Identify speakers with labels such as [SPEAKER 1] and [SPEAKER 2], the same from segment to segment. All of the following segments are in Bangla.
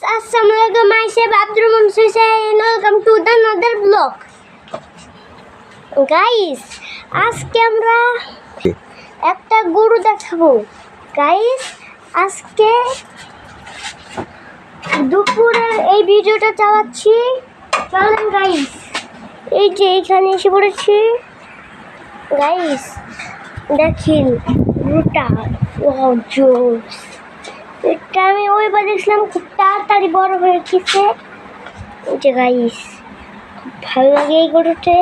[SPEAKER 1] Assalamualaikum, myself Abdurrahman Hussain and welcome to another vlog. Guys, আজকে আমরা একটা গরু দেখাবো। গাইস, আজকে দুপুরে এই ভিডিওটা চালাচ্ছি। চলেন গাইস, এই যে এখানে এসে পড়েছি। গাইস দেখেন গরুটা, ওয়াও জোস। এটা আমি ওইবার দেখছিলাম, খুব তাড়াতাড়ি বড় হয়ে গেছে। এই যে গাইস, খুব ভালো লাগে এই গরুতে,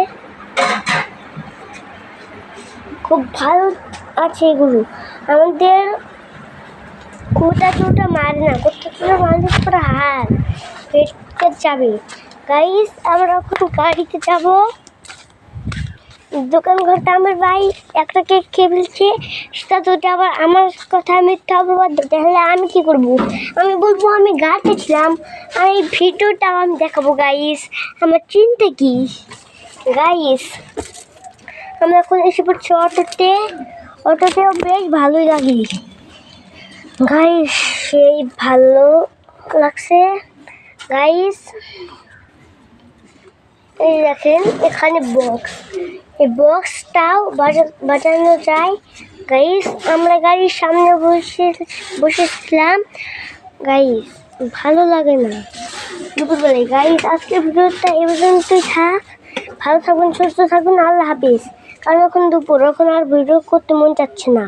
[SPEAKER 1] খুব ভালো আছে এই গরু। আমাদের কোটা চোটা মারে না, কোটা চোটা মারলে পুরো হার পেটে যাবে। গাইস আমরা এখন গাড়িতে যাব। দোকান ঘরটা আমার ভাই একটা কেক খেয়ে ফেলছে, সেটা যদি আবার আমার কথা মিথ্যা অপবাদ তাহলে আমি কি করব? আমি বলবো আমি গাড়িতে ছিলাম, আর এই ভিডিওটাও আমি দেখাবো। গাইস আমার চিন্তা কি? গাইস আমরা এখন এসে পড়ছি অটোতেও বেশ ভালোই লাগে। গাইস সেই ভালো লাগছে। গাইস এই দেখেন এখানে বক্স, এই বক্সটাও বাজানো যায়। গাইস আমরা গাড়ির সামনে বসেছিলাম। গাইস ভালো লাগে না দুপুরবেলায়। গাইস আজকের ভিডিওটা এ পর্যন্তই থাক। ভালো থাকবেন, সুস্থ থাকবেন, আল্লাহ হাফিজ। কারণ এখন দুপুর, এখন আর ভিডিও করতে মন চাচ্ছে না।